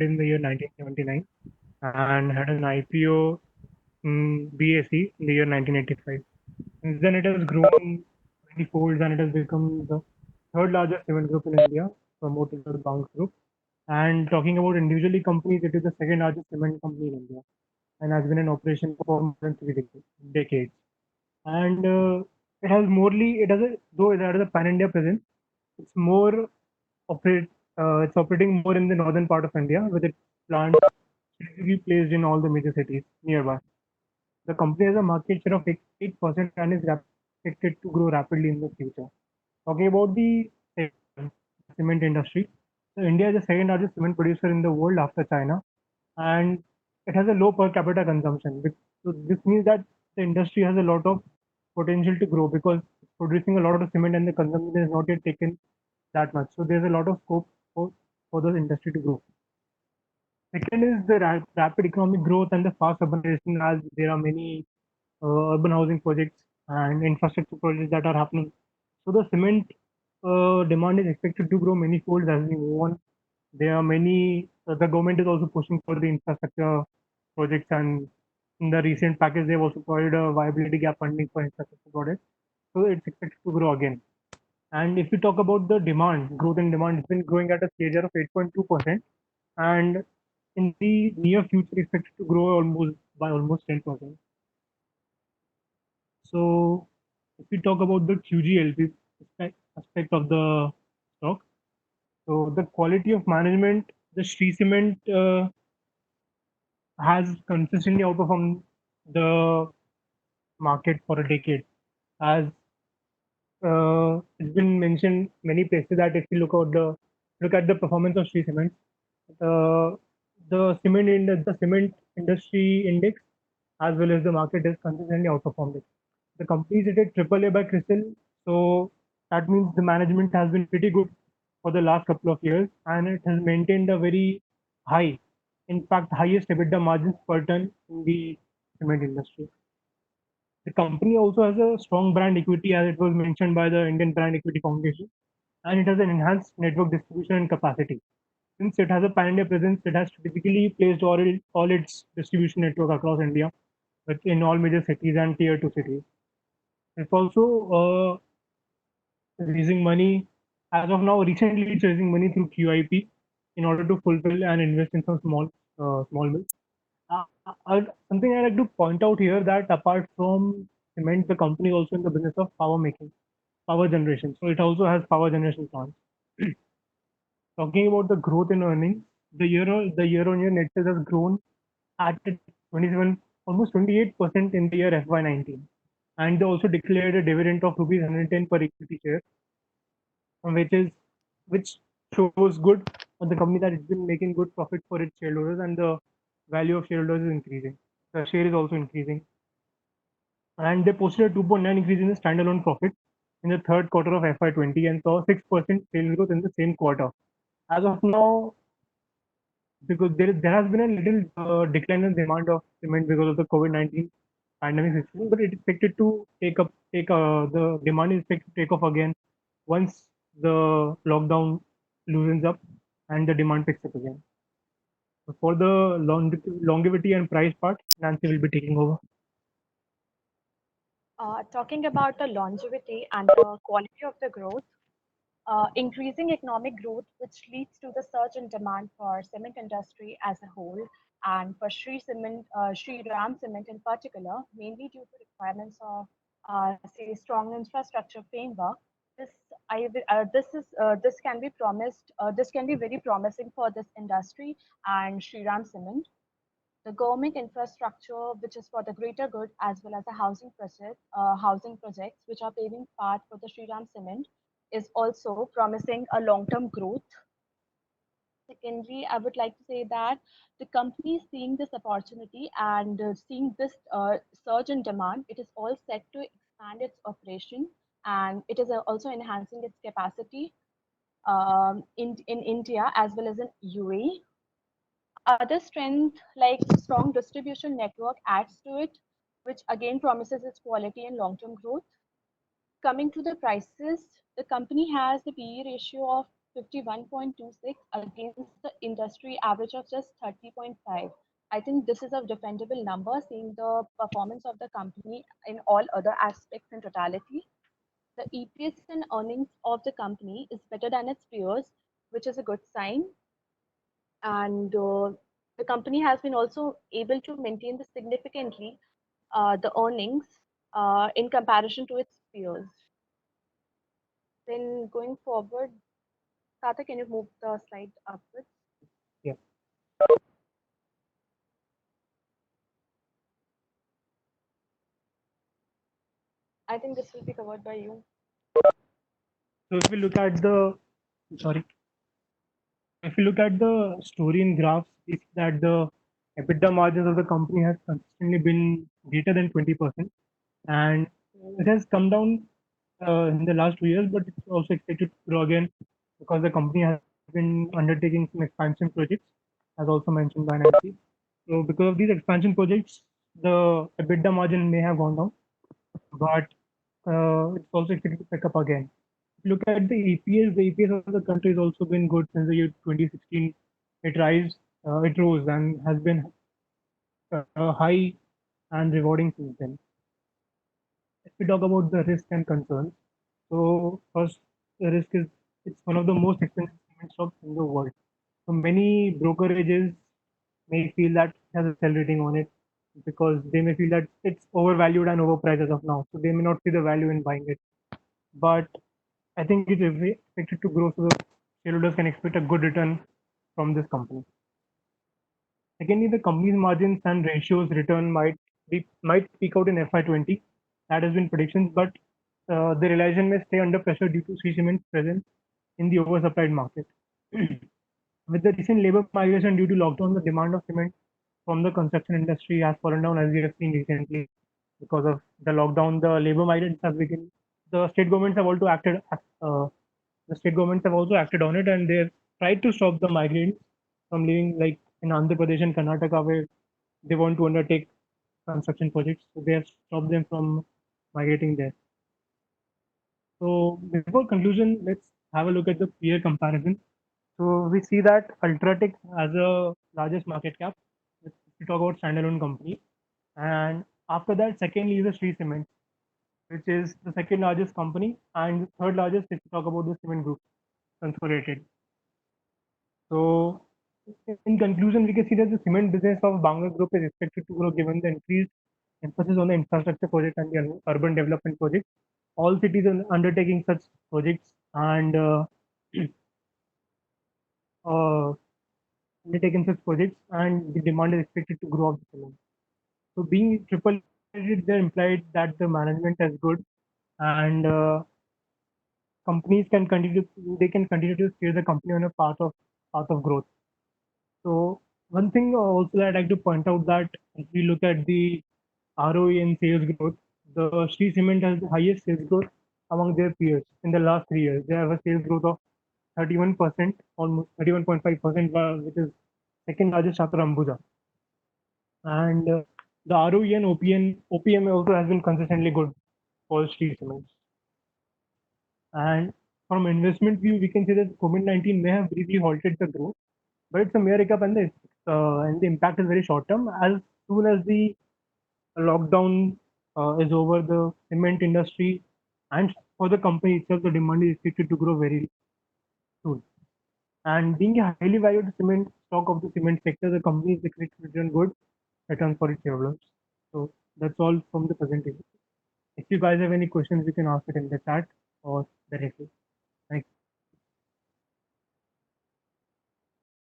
in the year 1979 and had an IPO BSE in the year 1985. Since then, it has grown many folds and it has become the third largest cement group in India, promoted by the Banks Group. And talking about individually companies, it is the second largest cement company in India and has been in operation for more than three decades. And it has morely, it has a, though it has a pan-India presence, it's more operate, it's operating more in the northern part of India with its plants strategically placed in all the major cities nearby. The company has a market share of 8% and is expected to grow rapidly in the future. Talking about the cement industry, so India is the second largest cement producer in the world after China, and it has a low per capita consumption. So this means that the industry has a lot of potential to grow because it's producing a lot of cement and the consumption is not yet taken that much. So there's a lot of scope for the industry to grow. Second is the rapid economic growth and the fast urbanization, as there are many urban housing projects and infrastructure projects that are happening. So the cement demand is expected to grow many folds as we move on. There are many. The government is also pushing for the infrastructure projects, and in the recent package, they've also provided a viability gap funding for infrastructure projects. So it's expected to grow again. And if we talk about the demand, growth in demand, it's been growing at a CAGR of 8.2%, and in the near future, expected to grow almost 10%. So if we talk about the QGLP aspect of the stock, so the quality of management, the Shree Cement has consistently outperformed the market for a decade. As it's been mentioned many places that if you look at the performance of Shree Cement, the the cement industry index as well as the market has consistently outperformed it. The company is rated AAA by CRISIL, so that means the management has been pretty good for the last couple of years, and it has maintained a very high, in fact, highest EBITDA margins per ton in the cement industry. The company also has a strong brand equity, as it was mentioned by the Indian Brand Equity Foundation, and it has an enhanced network distribution and capacity. Since it has a pan-India presence, it has strategically placed all its distribution network across India, in all major cities and tier 2 cities. It's also raising money. As of now, recently it's raising money through QIP in order to fulfill and invest in some small mills. Something I like to point out here that apart from cement, the company is also in the business of power making, power generation. So it also has power generation plants. Talking about the growth in earnings, the year on year net sales has grown at 27, almost 28% in the year FY19, and they also declared a dividend of rupees 110 per equity share, which is which shows good on the company that it's been making good profit for its shareholders and the value of shareholders is increasing. The share is also increasing, and they posted a 2.9 increase in the standalone profit in the third quarter of FY20 and saw 6% sales growth in the same quarter. As of now, because there has been a little decline in demand of cement because of the COVID-19 pandemic situation, but it's expected to the demand is expected to take off again once the lockdown loosens up and the demand picks up again. So for the longevity and price part, Nancy will be taking over. Talking about the longevity and the quality of the growth, increasing economic growth, which leads to the surge in demand for cement industry as a whole, and for Sri Ram Cement in particular, mainly due to requirements of, say, strong infrastructure framework. This this can be promised. This can be very promising for this industry and Sri Ram Cement. The government infrastructure, which is for the greater good, as well as the housing projects, which are paving path for the Sri Ram Cement, is also promising a long-term growth. Secondly, I would like to say that the company is seeing this opportunity and seeing this surge in demand. It is all set to expand its operation, and it is also enhancing its capacity in India as well as in UAE. Other strength like strong distribution network adds to it, which again promises its quality and long-term growth. Coming to the prices, the company has the PE ratio of 51.26 against the industry average of just 30.5. I think this is a defendable number, seeing the performance of the company in all other aspects in totality. The EPS and earnings of the company is better than its peers, which is a good sign. And the company has been also able to maintain the significantly the earnings in comparison to its peers. Then going forward, Tata, can you move the slide upwards? Yeah. I think this will be covered by you. So if we look at the sorry, if you look at the story in graphs, it's that the EBITDA margins of the company has consistently been greater than 20%, and it has come down in the last 2 years, but it's also expected to grow again because the company has been undertaking some expansion projects, as also mentioned by Nancy. So because of these expansion projects, the EBITDA margin may have gone down, but it's also expected to pick up again. Look at the EPS of the country has also been good since the year 2016. It rose and has been high and rewarding since then. If we talk about the risk and concerns, so first, the risk is it's one of the most expensive cement shops in the world. So many brokerages may feel that it has a sell rating on it because they may feel that it's overvalued and overpriced as of now. So they may not see the value in buying it. But I think it is expected to grow, so the shareholders can expect a good return from this company. Secondly, the company's margins and ratios return might peak out in FY20. That has been predictions, but the realization may stay under pressure due to Shree Cement's presence in the oversupplied market. With the recent labor migration due to lockdown, the demand of cement from the construction industry has fallen down, as we have seen recently. Because of the lockdown, the labor migrants have begun. The state governments have also acted. The state governments have also acted on it, and they've tried to stop the migrants from leaving, like in Andhra Pradesh and Karnataka, where they want to undertake construction projects. So they have stopped them from migrating there. So before conclusion, let's have a look at the peer comparison. So we see that Ultratech has a largest market cap. If we talk about standalone company, and after that, secondly is the Shree Cement, which is the second largest company, and the third largest if you talk about the cement group consolidated. So in conclusion, we can see that the cement business of Bangla Group is expected to grow given the increased emphasis on the infrastructure project and the urban development project. All cities are undertaking such projects and uh, undertaking such projects, and the demand is expected to grow of the cement. So being triple rated, they implied that the management is good and companies can continue to steer the company on a path of growth. So one thing also that I'd like to point out that if we look at the ROE and sales growth, the Shree Cement has the highest sales growth among their peers in the last 3 years. They have a sales growth of 31%, almost 31.5%, which is second largest after Ambuja. And the ROE and OPM also has been consistently good for Shree Cement. And from investment view, we can say that COVID-19 may have briefly halted the growth, but it's a mere hiccup, and the impact is very short term. As soon as the lockdown is over, the cement industry and for the company itself, the demand is expected to grow very soon. And being a highly valued cement stock of the cement sector, the company is expected to return good return for its shareholders. So that's all from the presentation. If you guys have any questions, you can ask it in the chat or directly. Thank you.